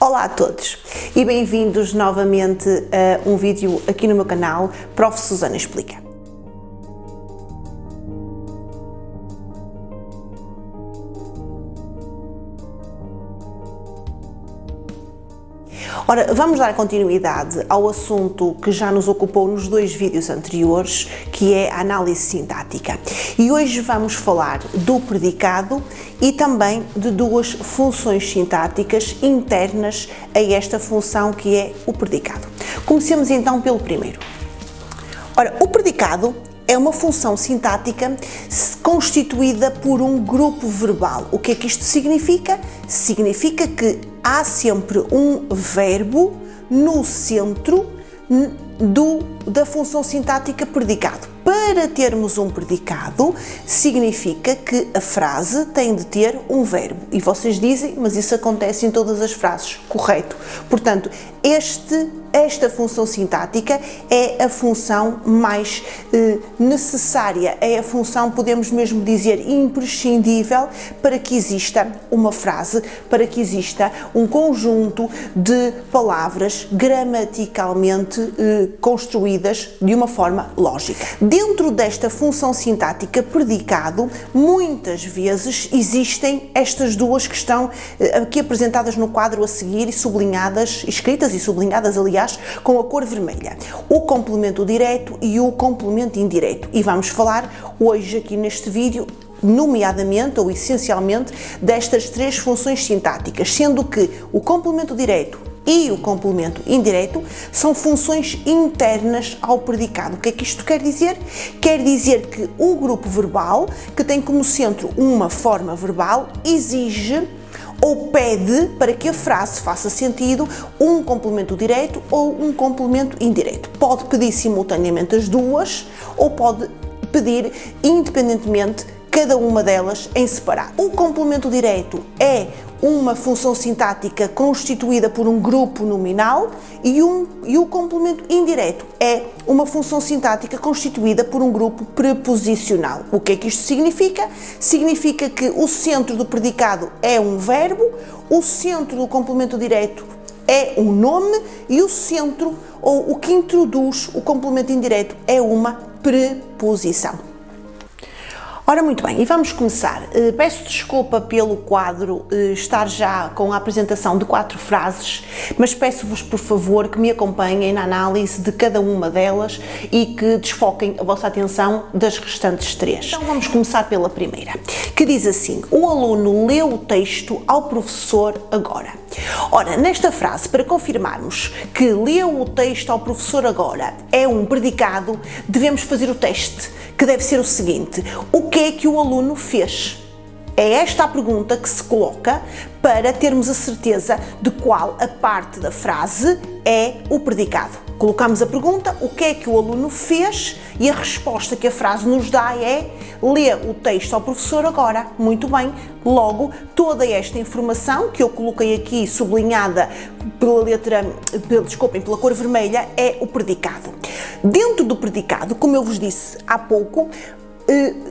Olá a todos e bem-vindos novamente a um vídeo aqui no meu canal Prof. Susana Explica. Ora, vamos dar continuidade ao assunto que já nos ocupou nos dois vídeos anteriores, que é a análise sintática. E hoje vamos falar do predicado e também de duas funções sintáticas internas a esta função que é o predicado. Comecemos então pelo primeiro. Ora, o predicado é uma função sintática constituída por um grupo verbal. O que é que isto significa? Significa que há sempre um verbo no centro da função sintática predicado. Para termos um predicado, significa que a frase tem de ter um verbo. E vocês dizem, mas isso acontece em todas as frases. Correto. Portanto, esta função sintática é a função mais necessária, é a função, podemos mesmo dizer, imprescindível para que exista uma frase, para que exista um conjunto de palavras gramaticalmente construídas de uma forma lógica. Dentro desta função sintática predicado, muitas vezes existem estas duas que estão aqui apresentadas no quadro a seguir e sublinhadas, escritas e sublinhadas, aliás, com a cor vermelha. O complemento direto e o complemento indireto. E vamos falar hoje aqui neste vídeo nomeadamente ou essencialmente destas três funções sintáticas, sendo que o complemento direto e o complemento indireto são funções internas ao predicado. O que é que isto quer dizer? Quer dizer que o grupo verbal, que tem como centro uma forma verbal, exige ou pede, para que a frase faça sentido, um complemento direto ou um complemento indireto. Pode pedir simultaneamente as duas ou pode pedir independentemente cada uma delas em separado. O complemento direto é uma função sintática constituída por um grupo nominal e o complemento indireto é uma função sintática constituída por um grupo preposicional. O que é que isto significa? Significa que o centro do predicado é um verbo, o centro do complemento direto é um nome e o centro, ou o que introduz o complemento indireto, é uma preposição. Ora, muito bem, e vamos começar. Peço desculpa pelo quadro estar já com a apresentação de 4 frases, mas peço-vos, por favor, que me acompanhem na análise de cada uma delas e que desfoquem a vossa atenção das restantes 3. Então vamos começar pela primeira, que diz assim: o aluno leu o texto ao professor agora. Ora, nesta frase, para confirmarmos que leu o texto ao professor agora é um predicado, devemos fazer o teste, que deve ser o seguinte: o que é que o aluno fez? É esta a pergunta que se coloca para termos a certeza de qual a parte da frase é o predicado. Colocamos a pergunta, o que é que o aluno fez? E a resposta que a frase nos dá é: lê o texto ao professor agora. Muito bem. Logo, toda esta informação que eu coloquei aqui sublinhada pela cor vermelha é o predicado. Dentro do predicado, como eu vos disse há pouco,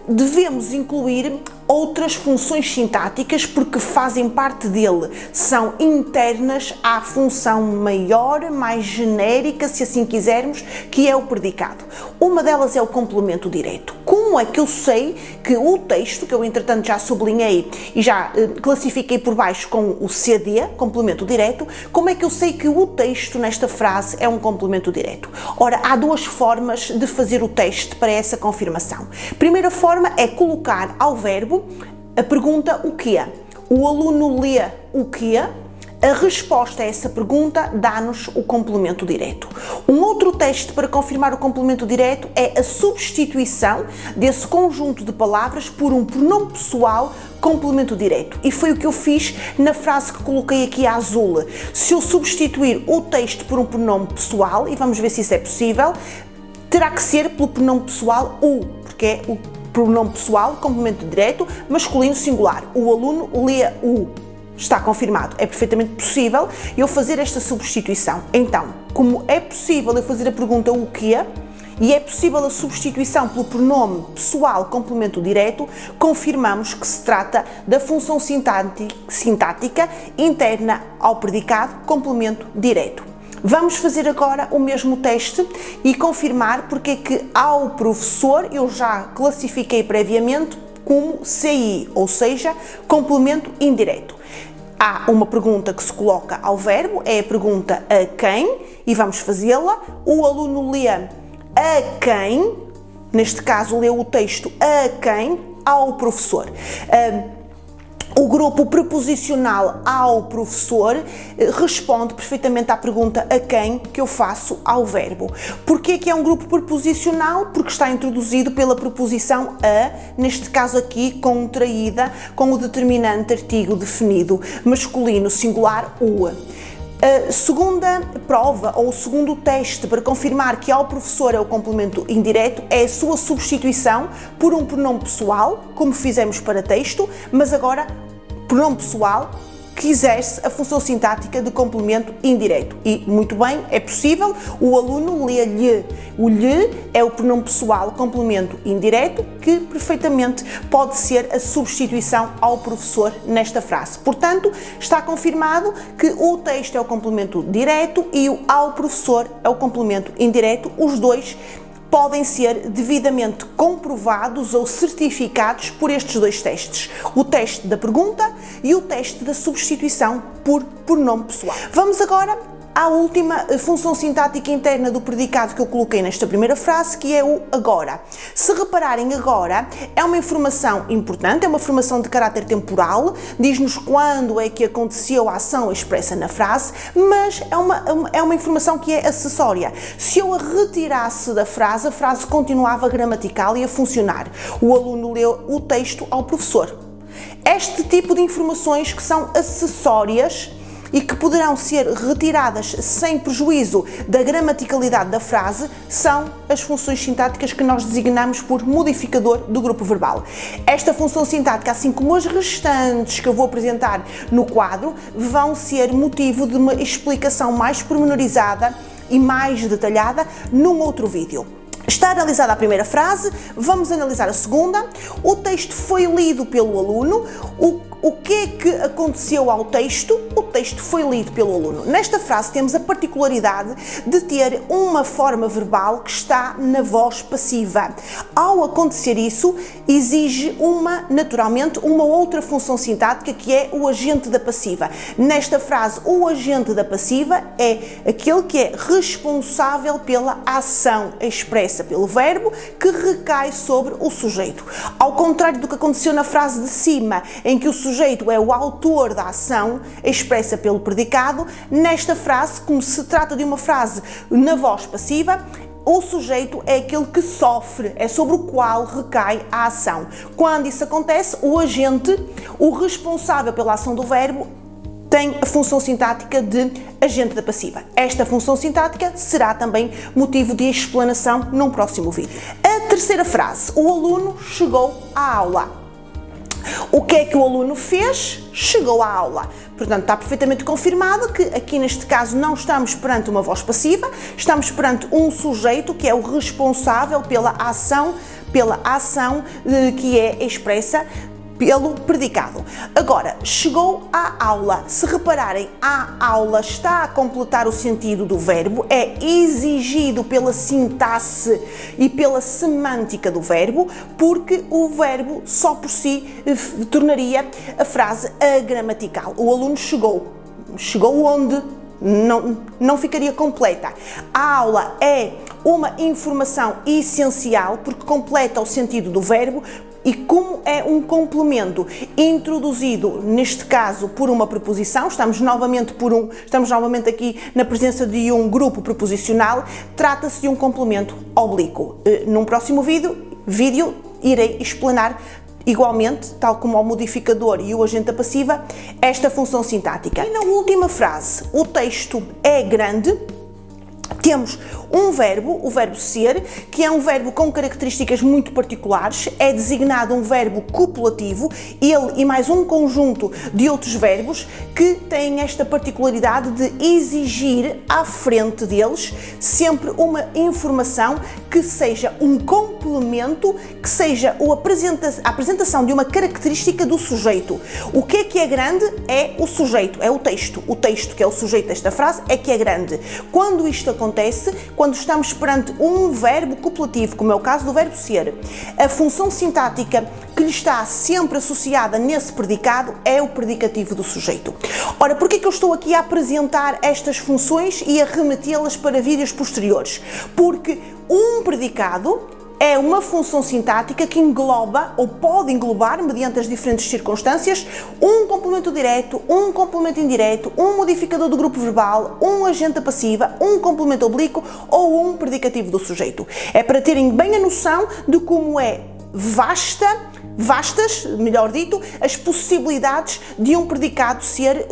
devemos incluir outras funções sintáticas porque fazem parte dele, são internas à função maior, mais genérica, se assim quisermos, que é o predicado. Uma delas é o complemento direto. Como é que eu sei que o texto, que eu entretanto já sublinhei e já classifiquei por baixo com o CD, complemento direto, como é que eu sei que o texto nesta frase é um complemento direto? Ora, há duas formas de fazer o teste para essa confirmação. Primeira forma é colocar ao verbo a pergunta o quê? O aluno lê o quê? A resposta a essa pergunta dá-nos o complemento direto. Um outro teste para confirmar o complemento direto é a substituição desse conjunto de palavras por um pronome pessoal complemento direto. E foi o que eu fiz na frase que coloquei aqui a azul. Se eu substituir o texto por um pronome pessoal, e vamos ver se isso é possível, terá que ser pelo pronome pessoal o, porque é o pronome pessoal, complemento direto, masculino singular. O aluno lê o. Está confirmado. É perfeitamente possível eu fazer esta substituição. Então, como é possível eu fazer a pergunta o quê? e é possível a substituição pelo pronome pessoal complemento direto, confirmamos que se trata da função sintática interna ao predicado complemento direto. Vamos fazer agora o mesmo teste e confirmar porque é que ao professor eu já classifiquei previamente como CI, ou seja, complemento indireto. Há uma pergunta que se coloca ao verbo, é a pergunta a quem, e vamos fazê-la. O aluno lê a quem, neste caso leu o texto a quem, ao professor. O grupo preposicional ao professor responde perfeitamente à pergunta a quem que eu faço ao verbo. Porquê que é um grupo preposicional? Porque está introduzido pela preposição a, neste caso aqui contraída com o determinante artigo definido masculino singular o. A segunda prova ou o segundo teste para confirmar que ao professor é o complemento indireto é a sua substituição por um pronome pessoal, como fizemos para texto, mas agora pronome pessoal que exerce a função sintática de complemento indireto. E, muito bem, é possível, o aluno lê-lhe. O lhe é o pronome pessoal complemento indireto que perfeitamente pode ser a substituição ao professor nesta frase. Portanto, está confirmado que o texto é o complemento direto e o ao professor é o complemento indireto. Os dois podem ser devidamente comprovados ou certificados por estes dois testes, o teste da pergunta e o teste da substituição por pronome pessoal. Vamos agora à última função sintática interna do predicado que eu coloquei nesta primeira frase, que é o agora. Se repararem, agora é uma informação importante, é uma informação de caráter temporal, diz-nos quando é que aconteceu a ação expressa na frase, mas é uma informação que é acessória. Se eu a retirasse da frase, a frase continuava gramatical e a funcionar. O aluno leu o texto ao professor. Este tipo de informações que são acessórias e que poderão ser retiradas sem prejuízo da gramaticalidade da frase são as funções sintáticas que nós designamos por modificador do grupo verbal. Esta função sintática, assim como as restantes que eu vou apresentar no quadro, vão ser motivo de uma explicação mais pormenorizada e mais detalhada num outro vídeo. Está analisada a primeira frase, vamos analisar a segunda. O texto foi lido pelo aluno. O que é que aconteceu ao texto? O texto foi lido pelo aluno. Nesta frase temos a particularidade de ter uma forma verbal que está na voz passiva. Ao acontecer isso, exige naturalmente uma outra função sintática que é o agente da passiva. Nesta frase, o agente da passiva é aquele que é responsável pela ação expressa pelo verbo que recai sobre o sujeito. Ao contrário do que aconteceu na frase de cima, em que o sujeito é o autor da ação expressa pelo predicado, nesta frase, como se trata de uma frase na voz passiva, o sujeito é aquele que sofre, é sobre o qual recai a ação. Quando isso acontece, o agente, o responsável pela ação do verbo, tem a função sintática de agente da passiva. Esta função sintática será também motivo de explanação num próximo vídeo. A terceira frase, o aluno chegou à aula. O que é que o aluno fez? Chegou à aula. Portanto, está perfeitamente confirmado que aqui neste caso não estamos perante uma voz passiva, estamos perante um sujeito que é o responsável pela ação que é expressa pelo predicado. Agora, chegou à aula. Se repararem, a aula está a completar o sentido do verbo, é exigido pela sintaxe e pela semântica do verbo, porque o verbo só por si tornaria a frase agramatical. O aluno chegou. Chegou onde? Não ficaria completa. A aula é uma informação essencial porque completa o sentido do verbo. E como é um complemento introduzido, neste caso, por uma preposição, estamos novamente aqui na presença de um grupo preposicional, trata-se de um complemento oblíquo. Num próximo vídeo irei explanar igualmente, tal como ao modificador e o agente passiva, esta função sintática. E na última frase, o texto é grande. Temos um verbo, o verbo ser, que é um verbo com características muito particulares, é designado um verbo copulativo, ele e mais um conjunto de outros verbos que têm esta particularidade de exigir à frente deles sempre uma informação que seja um complemento, que seja a apresentação de uma característica do sujeito. O que é grande? É o sujeito, é o texto. O texto, que é o sujeito desta frase, é que é grande. Quando isto acontece, quando estamos perante um verbo copulativo, como é o caso do verbo ser, a função sintática que lhe está sempre associada nesse predicado é o predicativo do sujeito. Ora, porquê que eu estou aqui a apresentar estas funções e a remetê-las para vídeos posteriores? Porque um predicado é uma função sintática que engloba, ou pode englobar, mediante as diferentes circunstâncias, um complemento direto, um complemento indireto, um modificador do grupo verbal, um agente passiva, um complemento oblíquo ou um predicativo do sujeito. É para terem bem a noção de como é vastas, melhor dito, as possibilidades de um predicado ser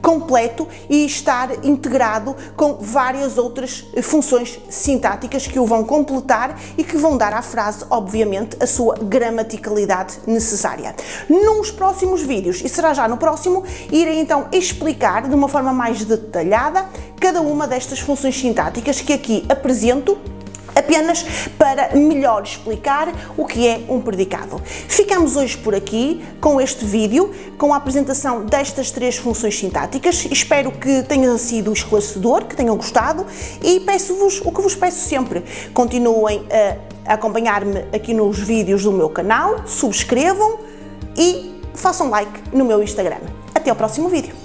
completo e estar integrado com várias outras funções sintáticas que o vão completar e que vão dar à frase, obviamente, a sua gramaticalidade necessária. Nos próximos vídeos, e será já no próximo, irei então explicar de uma forma mais detalhada cada uma destas funções sintáticas que aqui apresento, apenas para melhor explicar o que é um predicado. Ficamos hoje por aqui com este vídeo, com a apresentação destas 3 funções sintáticas. Espero que tenha sido esclarecedor, que tenham gostado e peço-vos o que vos peço sempre. Continuem a acompanhar-me aqui nos vídeos do meu canal, subscrevam e façam like no meu Instagram. Até ao próximo vídeo.